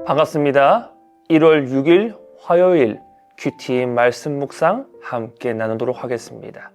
반갑습니다. 1월 6일 화요일 QT의 말씀 묵상 함께 나누도록 하겠습니다.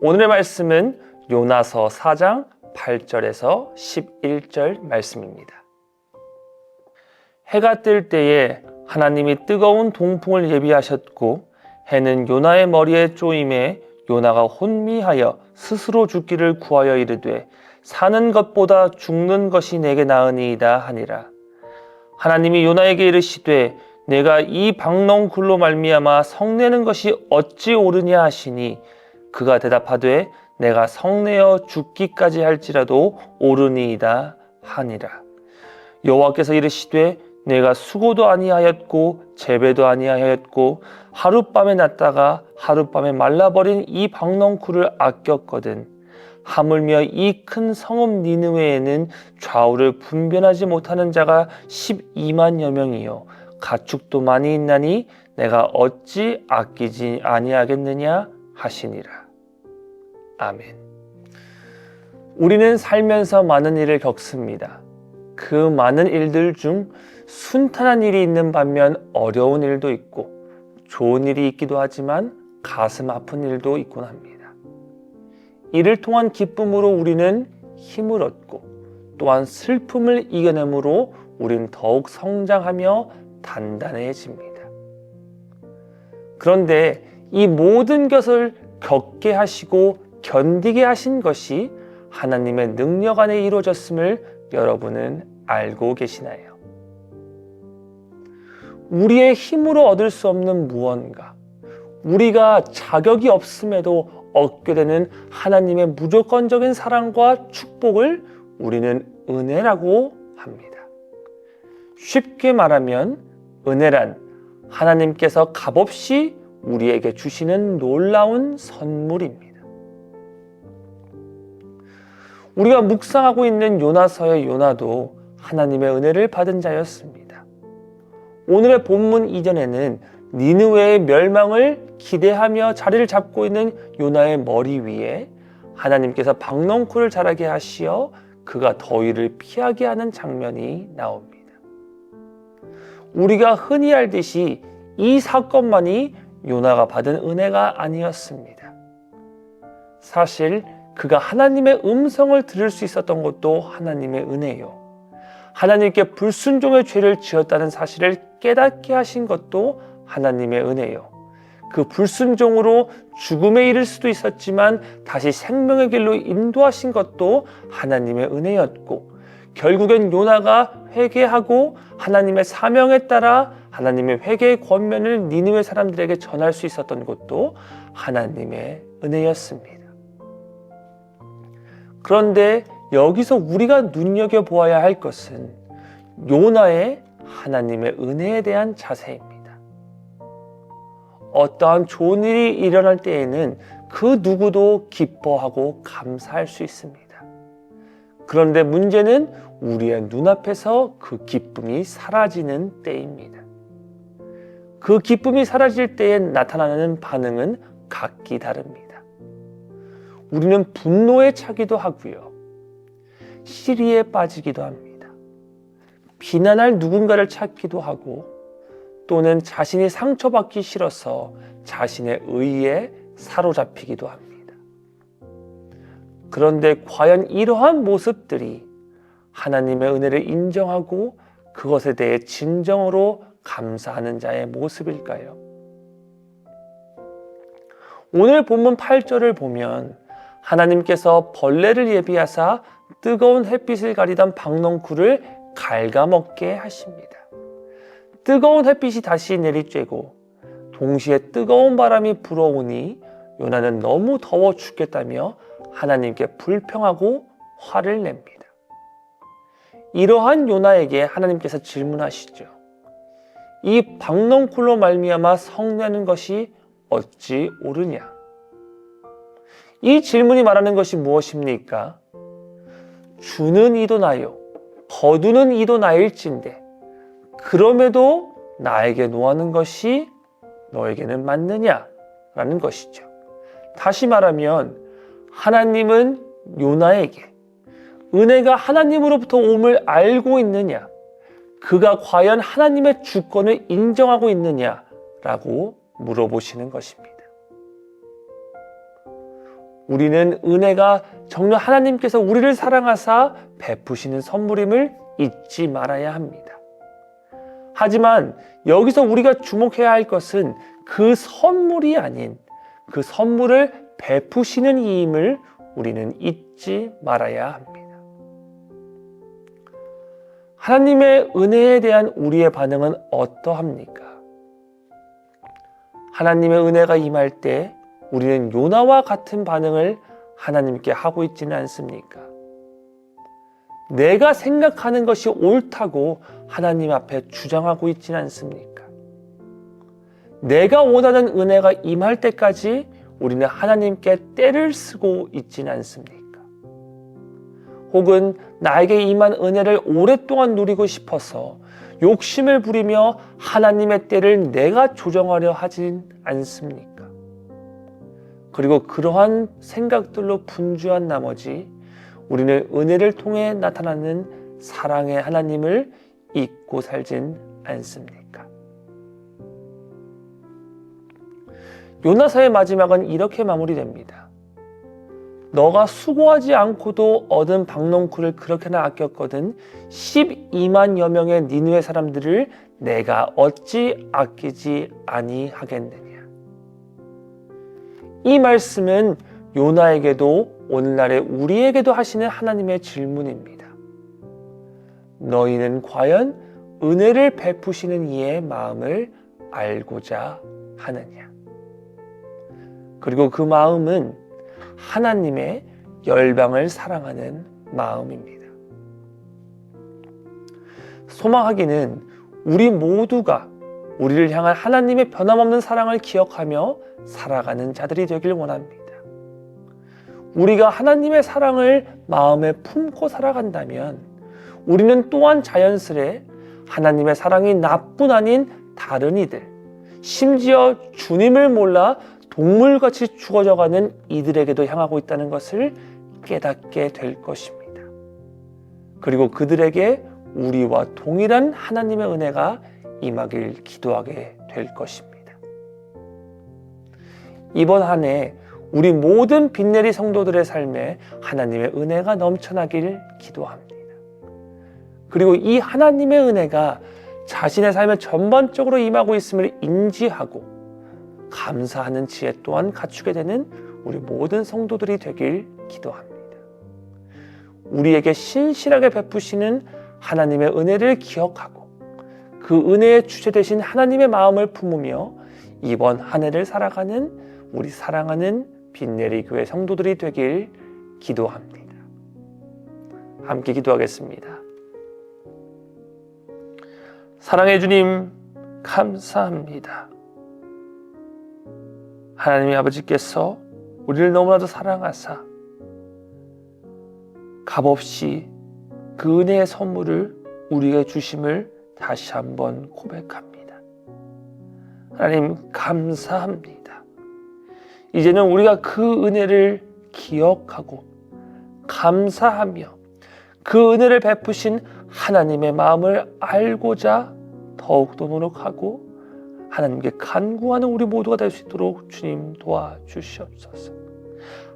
오늘의 말씀은 요나서 4장 8절에서 11절 말씀입니다. 해가 뜰 때에 하나님이 뜨거운 동풍을 예비하셨고 해는 요나의 머리에 쪼임에 요나가 혼미하여 스스로 죽기를 구하여 이르되 사는 것보다 죽는 것이 내게 나으니이다 하니라. 하나님이 요나에게 이르시되 내가 이 박농굴로 말미암아 성내는 것이 어찌 옳으냐 하시니 그가 대답하되 내가 성내어 죽기까지 할지라도 옳으니이다 하니라. 여호와께서 이르시되 내가 수고도 아니하였고 재배도 아니하였고 하룻밤에 났다가 하룻밤에 말라버린 이 박농굴을 아꼈거든. 하물며 이 큰 성읍 니느웨에는 좌우를 분별하지 못하는 자가 12만여 명이요 가축도 많이 있나니 내가 어찌 아끼지 아니하겠느냐 하시니라. 아멘. 우리는 살면서 많은 일을 겪습니다. 그 많은 일들 중 순탄한 일이 있는 반면 어려운 일도 있고 좋은 일이 있기도 하지만 가슴 아픈 일도 있곤 합니다. 이를 통한 기쁨으로 우리는 힘을 얻고 또한 슬픔을 이겨내므로 우리는 더욱 성장하며 단단해집니다. 그런데 이 모든 것을 겪게 하시고 견디게 하신 것이 하나님의 능력 안에 이루어졌음을 여러분은 알고 계시나요? 우리의 힘으로 얻을 수 없는 무언가, 우리가 자격이 없음에도 얻게 되는 하나님의 무조건적인 사랑과 축복을 우리는 은혜라고 합니다. 쉽게 말하면 은혜란 하나님께서 값없이 우리에게 주시는 놀라운 선물입니다. 우리가 묵상하고 있는 요나서의 요나도 하나님의 은혜를 받은 자였습니다. 오늘의 본문 이전에는 니느웨의 멸망을 기대하며 자리를 잡고 있는 요나의 머리 위에 하나님께서 박농쿨을 자라게 하시어 그가 더위를 피하게 하는 장면이 나옵니다. 우리가 흔히 알듯이 이 사건만이 요나가 받은 은혜가 아니었습니다. 사실 그가 하나님의 음성을 들을 수 있었던 것도 하나님의 은혜요. 하나님께 불순종의 죄를 지었다는 사실을 깨닫게 하신 것도 하나님의 은혜요. 그 불순종으로 죽음에 이를 수도 있었지만 다시 생명의 길로 인도하신 것도 하나님의 은혜였고, 결국엔 요나가 회개하고 하나님의 사명에 따라 하나님의 회개의 권면을 니느웨 사람들에게 전할 수 있었던 것도 하나님의 은혜였습니다. 그런데 여기서 우리가 눈여겨보아야 할 것은 요나의 하나님의 은혜에 대한 자세입니다. 어떠한 좋은 일이 일어날 때에는 그 누구도 기뻐하고 감사할 수 있습니다. 그런데 문제는 우리의 눈앞에서 그 기쁨이 사라지는 때입니다. 그 기쁨이 사라질 때에 나타나는 반응은 각기 다릅니다. 우리는 분노에 차기도 하고요. 시리에 빠지기도 합니다. 비난할 누군가를 찾기도 하고 또는 자신이 상처받기 싫어서 자신의 의에 사로잡히기도 합니다. 그런데 과연 이러한 모습들이 하나님의 은혜를 인정하고 그것에 대해 진정으로 감사하는 자의 모습일까요? 오늘 본문 8절을 보면 하나님께서 벌레를 예비하사 뜨거운 햇빛을 가리던 박농쿨을 갉아먹게 하십니다. 뜨거운 햇빛이 다시 내리쬐고 동시에 뜨거운 바람이 불어오니 요나는 너무 더워 죽겠다며 하나님께 불평하고 화를 냅니다. 이러한 요나에게 하나님께서 질문하시죠. 이 박농쿨로 말미암아 성내는 것이 어찌 옳으냐? 이 질문이 말하는 것이 무엇입니까? 주는 이도 나요, 거두는 이도 나일진데 그럼에도 나에게 노하는 것이 너에게는 맞느냐? 라는 것이죠. 다시 말하면 하나님은 요나에게 은혜가 하나님으로부터 옴을 알고 있느냐? 그가 과연 하나님의 주권을 인정하고 있느냐라고 물어보시는 것입니다. 우리는 은혜가 정녕 하나님께서 우리를 사랑하사 베푸시는 선물임을 잊지 말아야 합니다. 하지만 여기서 우리가 주목해야 할 것은 그 선물이 아닌 그 선물을 베푸시는 이임을 우리는 잊지 말아야 합니다. 하나님의 은혜에 대한 우리의 반응은 어떠합니까? 하나님의 은혜가 임할 때 우리는 요나와 같은 반응을 하나님께 하고 있지는 않습니까? 내가 생각하는 것이 옳다고 하나님 앞에 주장하고 있지는 않습니까? 내가 원하는 은혜가 임할 때까지 우리는 하나님께 떼를 쓰고 있지는 않습니까? 혹은 나에게 임한 은혜를 오랫동안 누리고 싶어서 욕심을 부리며 하나님의 때를 내가 조정하려 하진 않습니까? 그리고 그러한 생각들로 분주한 나머지 우리는 은혜를 통해 나타나는 사랑의 하나님을 잊고 살진 않습니까? 요나서의 마지막은 이렇게 마무리됩니다. 너가 수고하지 않고도 얻은 박농쿨을 그렇게나 아꼈거든 12만여 명의 니느웨 사람들을 내가 어찌 아끼지 아니하겠느냐. 이 말씀은 요나에게도 오늘날의 우리에게도 하시는 하나님의 질문입니다. 너희는 과연 은혜를 베푸시는 이의 마음을 알고자 하느냐. 그리고 그 마음은 하나님의 열방을 사랑하는 마음입니다. 소망하기는 우리 모두가 우리를 향한 하나님의 변함없는 사랑을 기억하며 살아가는 자들이 되길 원합니다. 우리가 하나님의 사랑을 마음에 품고 살아간다면 우리는 또한 자연스레 하나님의 사랑이 나뿐 아닌 다른 이들, 심지어 주님을 몰라 동물같이 죽어져가는 이들에게도 향하고 있다는 것을 깨닫게 될 것입니다. 그리고 그들에게 우리와 동일한 하나님의 은혜가 임하길 기도하게 될 것입니다. 이번 한 해 우리 모든 빛내리 성도들의 삶에 하나님의 은혜가 넘쳐나길 기도합니다. 그리고 이 하나님의 은혜가 자신의 삶에 전반적으로 임하고 있음을 인지하고 감사하는 지혜 또한 갖추게 되는 우리 모든 성도들이 되길 기도합니다. 우리에게 신실하게 베푸시는 하나님의 은혜를 기억하고 그 은혜의 주체 되신 하나님의 마음을 품으며 이번 한 해를 살아가는 우리 사랑하는 빛내리 교회 성도들이 되길 기도합니다. 함께 기도하겠습니다. 사랑해 주님, 감사합니다. 하나님의 아버지께서 우리를 너무나도 사랑하사 값없이 그 은혜의 선물을 우리에게 주심을 다시 한번 고백합니다. 하나님, 감사합니다. 이제는 우리가 그 은혜를 기억하고 감사하며 그 은혜를 베푸신 하나님의 마음을 알고자 더욱더 노력하고 하나님께 간구하는 우리 모두가 될 수 있도록 주님 도와주시옵소서.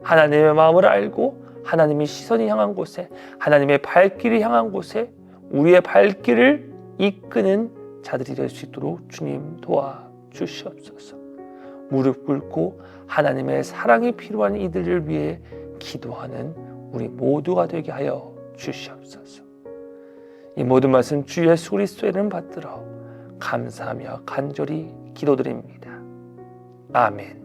하나님의 마음을 알고 하나님의 시선이 향한 곳에, 하나님의 발길이 향한 곳에 우리의 발길을 이끄는 자들이 될 수 있도록 주님 도와주시옵소서. 무릎 꿇고 하나님의 사랑이 필요한 이들을 위해 기도하는 우리 모두가 되게 하여 주시옵소서. 이 모든 말씀 주 예수 그리스도의 이름 받들어 감사하며 간절히 기도드립니다. 아멘.